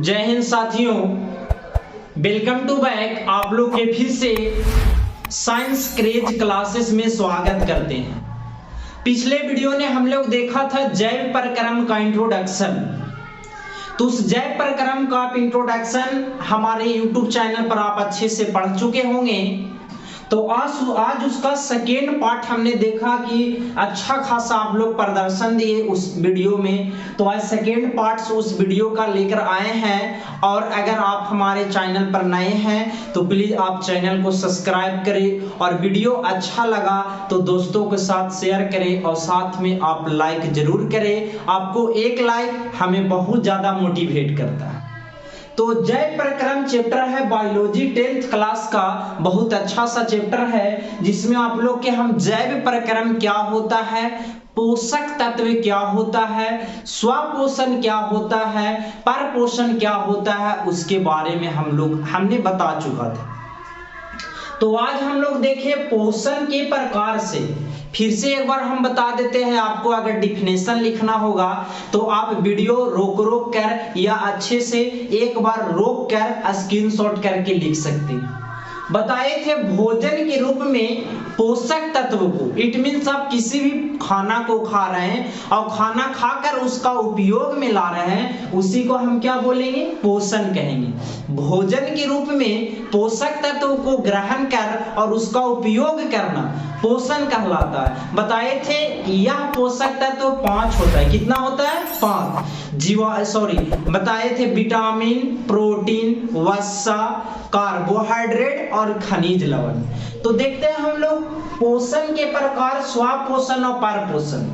जय हिंद साथियों, welcome to back. आप लोग के फिर से साइंस क्रेज क्लासेस में स्वागत करते हैं। पिछले वीडियो ने हम लोग देखा था जैव प्रक्रम का इंट्रोडक्शन। तो उस जैव प्रक्रम का इंट्रोडक्शन हमारे YouTube चैनल पर आप अच्छे से पढ़ चुके होंगे। तो आज उसका सेकेंड पार्ट हमने देखा कि अच्छा खासा आप लोग प्रदर्शन दिए उस वीडियो में। तो आज सेकेंड पार्ट उस वीडियो का लेकर आए हैं। और अगर आप हमारे चैनल पर नए हैं तो प्लीज आप चैनल को सब्सक्राइब करें और वीडियो अच्छा लगा तो दोस्तों के साथ शेयर करें और साथ में आप लाइक जरूर करें। आपको एक लाइक हमें बहुत ज्यादा मोटिवेट करता है। तो जैव प्रक्रम चैप्टर है बायोलॉजी 10th क्लास का, बहुत अच्छा सा चैप्टर है जिसमें आप लोग के हम जैव प्रक्रम क्या होता है, पोषक तत्व क्या होता है, स्वपोषण क्या होता है, परपोषण क्या होता है, उसके बारे में हमने बता चुका था। तो आज हम लोग देखें पोषण के प्रकार से। फिर से एक बार हम बता देते हैं, आपको अगर डिफिनेशन लिखना होगा तो आप वीडियो रोक कर या अच्छे से एक बार रोक कर स्क्रीनशॉट करके लिख सकते हैं। बताए थे भोजन के रूप में पोषक तत्व को, इट मीन्स आप किसी भी खाना को खा रहे हैं और खाना खाकर उसका उपयोग में ला रहे हैं, उसी को हम क्या बोलेंगे, पोषण कहेंगे। भोजन के रूप में पोषक तत्व को ग्रहण कर और उसका उपयोग करना पोषण कहलाता है। बताए थे यह पोषक तत्व 5 होता है। कितना होता है? 5। बताए थे विटामिन, प्रोटीन, वसा, कार्बोहाइड्रेट और खनिज लवण। तो देखते हैं हम लोग पोषण के प्रकार, स्वपोषण और परपोषण।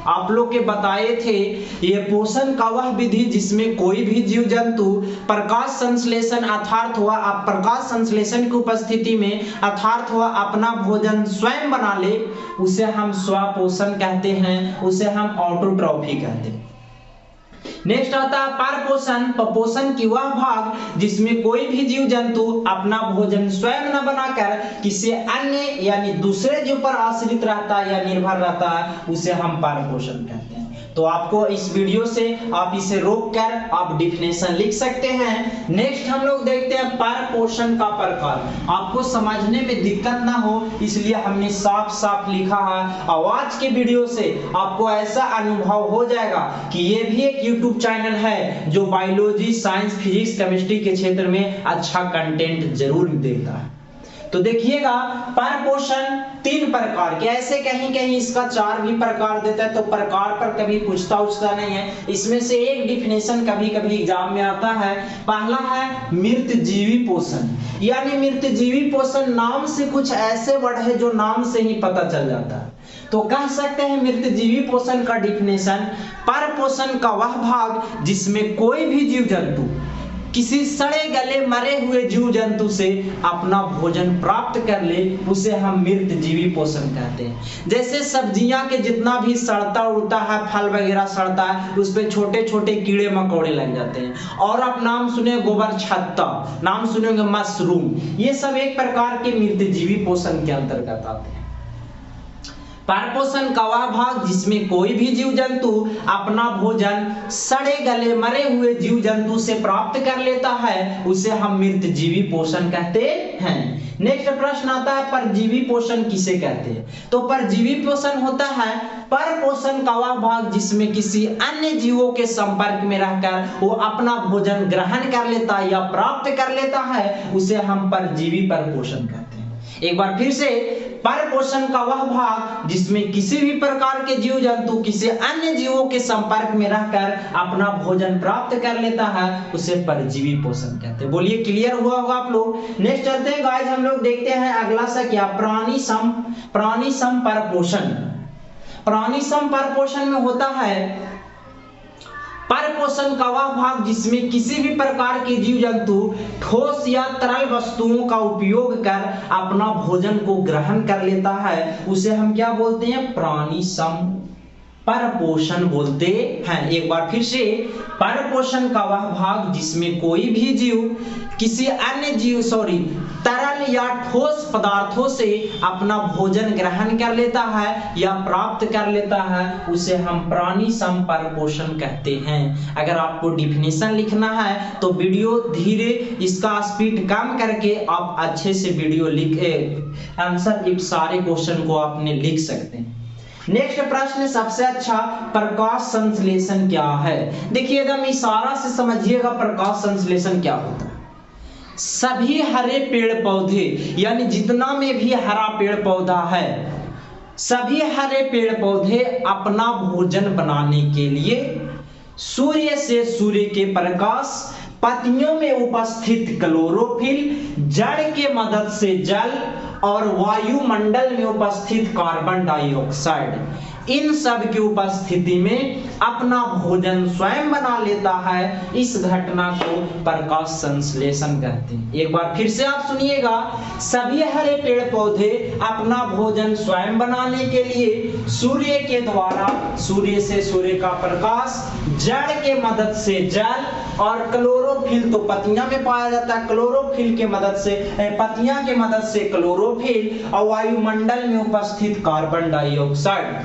आप लोग के बताए थे ये पोषण का वह विधि जिसमें कोई भी जीव जंतु प्रकाश संश्लेषण अर्थात हुआ प्रकाश संश्लेषण की उपस्थिति में अर्थात हुआ अपना भोजन स्वयं बना ले, उसे हम स्वपोषण कहते हैं, उसे हम ऑटोट्रॉफी कहते हैं। नेक्स्ट आता है परपोषण। पोषण की वह भाग जिसमें कोई भी जीव जंतु अपना भोजन स्वयं न बनाकर किसी अन्य यानी दूसरे जीव पर आश्रित रहता है या निर्भर रहता है, उसे हम परपोषण कहते हैं। तो आपको इस वीडियो से आप इसे रोक कर आप डिफिनेशन लिख सकते हैं। नेक्स्ट हम लोग देखते हैं परपोषण का प्रकार। आपको समझने में दिक्कत ना हो इसलिए हमने साफ साफ लिखा है और आज के वीडियो से आपको ऐसा अनुभव हो जाएगा कि ये भी एक YouTube चैनल है जो बायोलॉजी, साइंस, फिजिक्स, केमिस्ट्री के क्षेत्र में अच्छा कंटेंट जरूर देता है। तो देखिएगा परपोषण 3 प्रकार के, ऐसे कहीं कहीं इसका 4 भी प्रकार देता है, तो प्रकार पर कभी पूछता नहीं है। इसमें से एक डिफिनेशन कभी कभी एग्जाम में आता है। पहला है मृत जीवी पोषण, यानी मृत जीवी पोषण नाम से कुछ ऐसे वर्ड है जो नाम से ही पता चल जाता है। तो कह सकते हैं मृत जीवी पोषण का डिफिनेशन, परपोषण का वह भाग जिसमें कोई भी जीव जंतु किसी सड़े गले मरे हुए जीव जंतु से अपना भोजन प्राप्त कर ले, उसे हम मृत जीवी पोषण कहते हैं। जैसे सब्जियां के जितना भी सड़ता उड़ता है, फल वगैरह सड़ता है, उस पे छोटे छोटे कीड़े मकोड़े लग जाते हैं। और आप नाम सुने गोबर छत्ता, नाम सुनेंगे मशरूम, ये सब एक प्रकार के मृत जीवी पोषण के अंतर्गत आते हैं। परपोषण का वह भाग जिसमें कोई भी जीव जंतु अपना भोजन सड़े गले मरे हुए जीव जंतु से प्राप्त कर लेता है, उसे हम मृत जीवी पोषण कहते हैं। नेक्स्ट प्रश्न आता है परजीवी पोषण किसे कहते हैं? तो परजीवी पोषण होता है परपोषण का वह भाग जिसमें किसी अन्य जीवों के संपर्क में रहकर वो अपना भोजन ग्रहण कर लेता है या प्राप्त कर लेता है, उसे हम परजीवी परपोषण कहते हैं। एक बार फिर से, परपोषण का वह भाग जिसमें किसी भी प्रकार के जीव जंतु किसी अन्य जीवों के संपर्क में रहकर अपना भोजन प्राप्त कर लेता है, उसे परजीवी पोषण कहते हैं। बोलिए क्लियर हुआ होगा आप लोग। नेक्स्ट चलते हैं गाइस, हम लोग देखते हैं अगला सा क्या, प्राणी सम परपोषण। प्राणी सम परपोषण में होता है परपोषण का वह भाग जिसमें किसी भी प्रकार के जीव जंतु ठोस या तरल वस्तुओं का उपयोग कर अपना भोजन को ग्रहण कर लेता है, उसे हम क्या बोलते हैं, प्राणी सम परपोषण बोलते हैं। एक बार फिर से, परपोषण का वह भाग जिसमें कोई भी जीव किसी अन्य जीव तरल या ठोस पदार्थों से अपना भोजन ग्रहण कर लेता है या प्राप्त कर लेता है, उसे हम प्राणी संपर्पोषण कहते हैं। अगर आपको डिफिनेशन लिखना है तो वीडियो धीरे, इसका स्पीड कम करके आप अच्छे से वीडियो लिख आंसर इस सारे क्वेश्चन को आपने लिख सकते हैं। नेक्स्ट प्रश्न सबसे अच्छा, प्रकाश संश्लेषण क्या है? देखिए एकदम इशारा से समझिएगा प्रकाश संश्लेषण क्या होता है। सभी हरे पेड़ पौधे, यानी जितना में भी हरा पेड़ पौधा है, सभी हरे पेड़ पौधे अपना भोजन बनाने के लिए सूर्य से सूर्य के प्रकाश, पत्तियों में उपस्थित क्लोरोफिल, जड़ के मदद से जल और वायुमंडल में उपस्थित कार्बन डाइऑक्साइड, इन सब की उपस्थिति में अपना भोजन स्वयं बना लेता है। इस घटना को प्रकाश संश्लेषण कहते हैं। एक बार फिर से आप सुनिएगा, सभी हरे पेड़ पौधे अपना भोजन स्वयं बनाने के लिए सूर्य के द्वारा, सूर्य से सूर्य का प्रकाश, जड़ के मदद से जल और क्लोरोफिल, तो पत्तियां में पाया जाता है, क्लोरोफिल के मदद से, पत्तियां के मदद से क्लोरोफिल और वायुमंडल में उपस्थित कार्बन डाइऑक्साइड,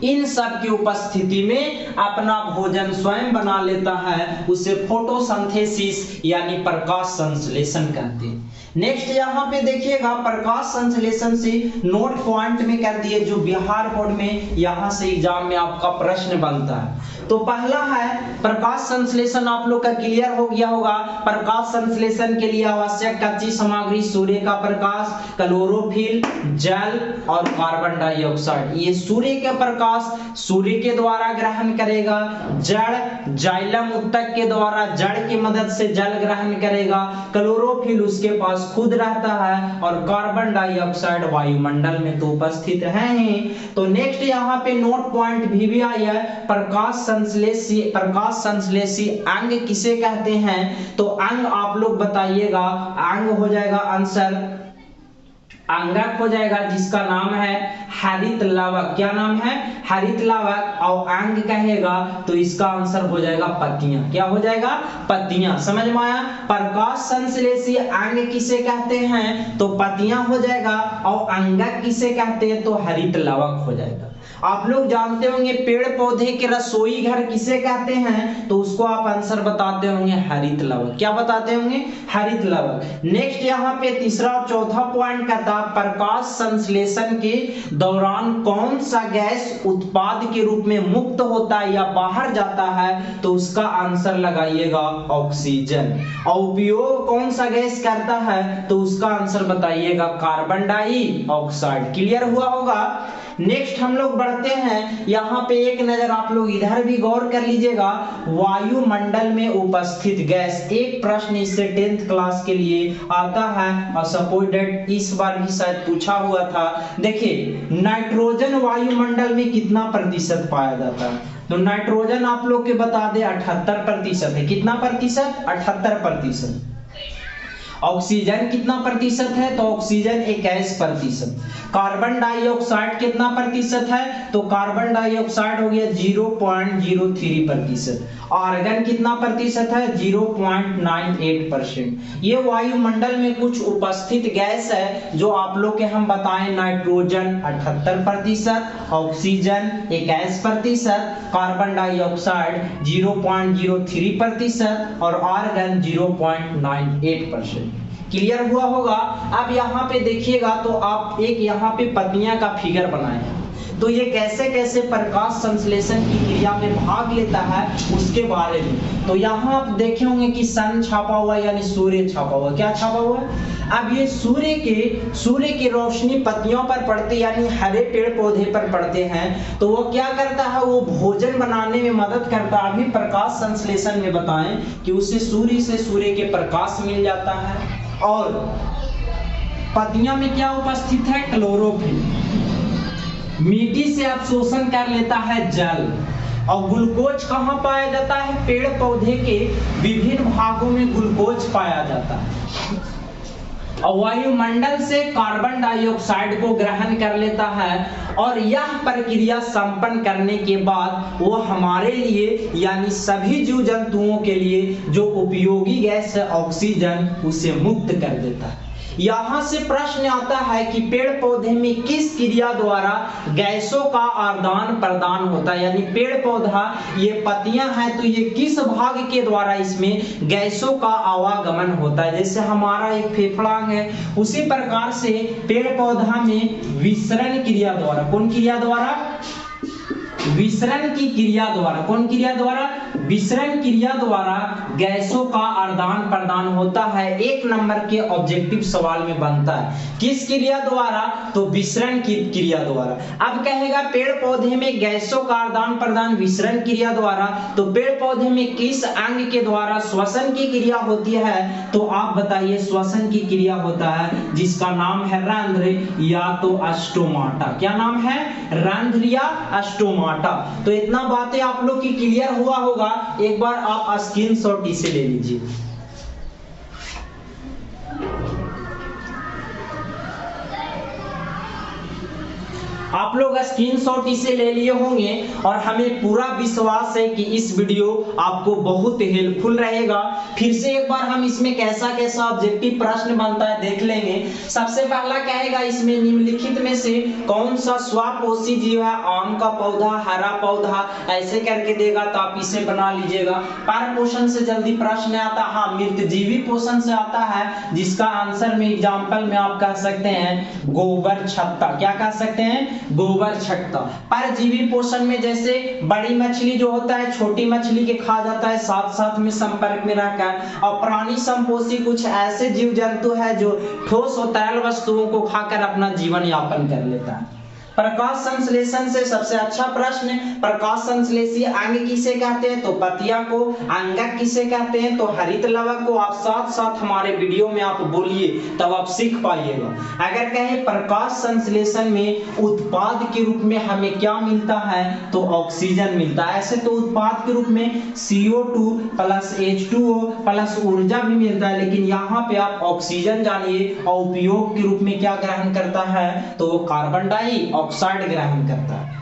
इन सब की उपस्थिति में अपना भोजन स्वयं बना लेता है। उसे फोटोसिंथेसिस यानी प्रकाश संश्लेषण कहते हैं। नेक्स्ट यहाँ पे देखिएगा, प्रकाश संश्लेषण से नोट पॉइंट में कर दिए, जो बिहार बोर्ड में यहाँ से एग्जाम में आपका प्रश्न बनता है। तो पहला है प्रकाश संश्लेषण, आप लोग का क्लियर हो गया होगा। प्रकाश संश्लेषण के लिए आवश्यक कच्ची सामग्री सूर्य का प्रकाश, क्लोरोफिल, जल और कार्बन डाइऑक्साइड। ये सूर्य का प्रकाश सूर्य के द्वारा ग्रहण करेगा, जड़ जाइलम उत्तक के द्वारा जड़ की मदद से जल ग्रहण करेगा, क्लोरोफिल उसके पास खुद रहता है और कार्बन डाइऑक्साइड वायुमंडल में तो उपस्थित है ही। तो नेक्स्ट यहाँ पे नोट पॉइंट भी आया है, प्रकाश संश्लेषी अंग किसे कहते हैं? तो अंग आप लोग बताइएगा। अंग हो जाएगा आंसर, अंगक हो जाएगा जिसका नाम है हरित लवक। क्या नाम है? हरित लवक। और अंग कहेगा तो इसका आंसर हो जाएगा पत्तियां। क्या हो जाएगा? पत्तियां। समझ में आया? प्रकाश संश्लेषी अंग किसे कहते हैं? तो पत्तियां हो जाएगा। और अंगक किसे कहते हैं? तो हरित लवक हो जाएगा। आप लोग जानते होंगे पेड़ पौधे के रसोई घर किसे कहते हैं? तो उसको आप आंसर बताते होंगे हरित लवक। क्या बताते होंगे? हरित लवक। नेक्स्ट यहाँ पे तीसरा और चौथा पॉइंट का था, प्रकाश संश्लेषण के दौरान कौन सा गैस उत्पाद के रूप में मुक्त होता है या बाहर जाता है? तो उसका आंसर लगाइएगा ऑक्सीजन। और उपयोग कौन सा गैस करता है? तो उसका आंसर बताइएगा कार्बन डाइऑक्साइड। क्लियर हुआ होगा। नेक्स्ट हम लोग बढ़ते हैं, यहाँ पे एक नजर आप लोग इधर भी गौर कर लीजिएगा, वायुमंडल में उपस्थित गैस। एक प्रश्न इससे 10th क्लास के लिए आता है और सपोर्टेड इस बार भी शायद पूछा हुआ था। देखिए नाइट्रोजन वायुमंडल में कितना प्रतिशत पाया जाता है? तो नाइट्रोजन आप लोग के बता दे 78% है। कितना प्रतिशत? 78%। ऑक्सीजन कितना प्रतिशत है? तो ऑक्सीजन 21%। कार्बन डाइऑक्साइड कितना प्रतिशत है? तो कार्बन डाइऑक्साइड हो गया 0.03%। आर्गन कितना प्रतिशत है? 0.98%। ये वायुमंडल में कुछ उपस्थित गैस है जो आप लोग के हम बताएं, नाइट्रोजन 78%, ऑक्सीजन 21%, कार्बन डाइऑक्साइड 0.03% और आर्गन 0.98%। क्लियर हुआ होगा। अब यहाँ पे देखिएगा तो आप एक यहाँ पे पत्तियां का फिगर बनाए, तो ये कैसे कैसे प्रकाश संश्लेषण की क्रिया में भाग लेता है उसके बारे में। तो यहाँ आप देखे होंगे कि सन छापा हुआ यानी सूर्य छापा हुआ। क्या छापा हुआ? अब ये सूर्य की रोशनी पत्तियों पर पड़ती यानी हरे पेड़ पौधे पर पड़ते हैं, तो वो क्या करता है? वो भोजन बनाने में मदद करता है। अभी प्रकाश संश्लेषण में बताएं कि उसे सूर्य से सूर्य के प्रकाश मिल जाता है और पत्तियों में क्या उपस्थित है? क्लोरोफिल। मिट्टी से अवशोषण कर लेता है जल। और ग्लूकोज कहाँ पाया जाता है? पेड़ पौधे के विभिन्न भागों में ग्लूकोज पाया जाता है। और वायुमंडल से कार्बन डाइऑक्साइड को ग्रहण कर लेता है और यह प्रक्रिया संपन्न करने के बाद वो हमारे लिए यानी सभी जीव जंतुओं के लिए जो उपयोगी गैस है ऑक्सीजन, उसे मुक्त कर देता है। यहां से प्रश्न आता है कि पेड़ पौधे में किस क्रिया द्वारा गैसों का आदान प्रदान होता है, यानी पेड़ पौधा ये पत्तियां हैं तो ये किस भाग के द्वारा इसमें गैसों का आवागमन होता है। जैसे हमारा एक फेफड़ा है, उसी प्रकार से पेड़ पौधा में विसरण क्रिया द्वारा, कौन क्रिया द्वारा, विसरण की क्रिया द्वारा, कौन क्रिया द्वारा, विसरण क्रिया द्वारा गैसों का आदान प्रदान होता है। एक नंबर के ऑब्जेक्टिव सवाल में बनता है, किस क्रिया द्वारा, तो विसरण की क्रिया द्वारा। अब कहेगा पेड़ पौधे में गैसों का आदान प्रदान विसरण क्रिया द्वारा, तो पेड़ पौधे में किस अंग के द्वारा श्वसन की क्रिया होती है, तो आप बताइए श्वसन की क्रिया होता है जिसका नाम है रंध्र या तो स्टोमाटा। क्या नाम है, रंध्र या स्टोमाटा। तो इतना बातें आप लोग की क्लियर हुआ होगा, एक बार आप स्क्रीनशॉट इसे ले लीजिए। आप लोग स्क्रीनशॉट इसे ले लिए होंगे और हमें पूरा विश्वास है कि इस वीडियो आपको बहुत हेल्पफुल रहेगा। फिर से एक बार हम इसमें कैसा कैसा ऑब्जेक्टिव प्रश्न बनता है देख लेंगे। सबसे पहला कहेगा इसमें निम्नलिखित में से कौन सा स्वापोषी जीव है, आम का पौधा, हरा पौधा, ऐसे करके देगा तो आप इसे बना लीजिएगा। पर पोषण से जल्दी प्रश्न आता है, हाँ मृतजीवी पोषण से आता है, जिसका आंसर में एग्जाम्पल में आप कह सकते हैं गोबर छत्ता। क्या कह सकते हैं, गोबर छत्ता। परजीवी पोषण में जैसे बड़ी मछली जो होता है छोटी मछली के खा जाता है साथ साथ में संपर्क में रहकर, और प्राणी संपोषी कुछ ऐसे जीव जंतु है जो ठोस और तरल वस्तुओं को खाकर अपना जीवन यापन कर लेता है। प्रकाश संश्लेषण से सबसे अच्छा प्रश्न, प्रकाश संश्लेषी अंग किसे कहते हैं, तो पत्तियां को। अंगक किसे कहते हैं, तो हरित लवक को। आप साथ साथ हमारे वीडियो में आप बोलिए तब आप सीख पाइएगा। अगर कहें प्रकाश संश्लेषण में उत्पाद के रूप में हमें क्या मिलता है, तो ऑक्सीजन मिलता है। ऐसे तो उत्पाद के रूप में CO2 प्लस H2O प्लस ऊर्जा भी मिलता है, लेकिन यहाँ पे आप ऑक्सीजन जानिए और उपयोग के रूप में क्या ग्रहण करता है, तो वो कार्बन डाइऑक्साइड ग्रहण करता है।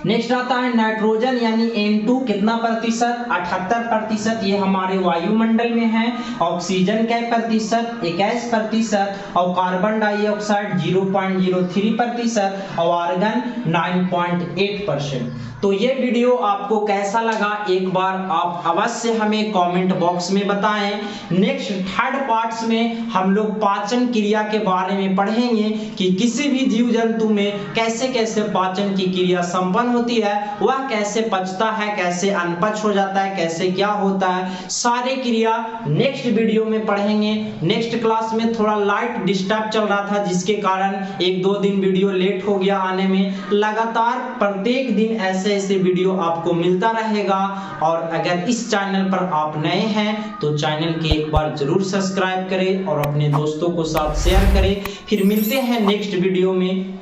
नेक्स्ट आता है नाइट्रोजन यानी N2 कितना प्रतिशत, 78%, ये हमारे वायुमंडल में है। ऑक्सीजन क्या प्रतिशत, 21%, और कार्बन डाइऑक्साइड 0.03% और आर्गन 9.8%। तो ये वीडियो आपको कैसा लगा एक बार आप अवश्य हमें कमेंट बॉक्स में बताएं। नेक्स्ट थर्ड पार्ट्स में हम लोग पाचन क्रिया के बारे में पढ़ेंगे कि किसी भी जीव जंतु में कैसे कैसे पाचन की क्रिया संपन्न होती है, वह कैसे पचता है, कैसे अनपच हो जाता है, कैसे क्या होता है, सारे क्रिया नेक्स्ट वीडियो में पढ़ेंगे। नेक्स्ट क्लास में थोड़ा लाइट डिस्टर्ब चल रहा था जिसके कारण 1-2 दिन वीडियो लेट हो गया आने में। लगातार प्रत्येक दिन ऐसे वीडियो आपको मिलता रहेगा। और अगर इस चैनल पर आप नए हैं तो चैनल के एक बार जरूर सब्सक्राइब करें और अपने दोस्तों को साथ शेयर करें। फिर मिलते हैं नेक्स्ट वीडियो में।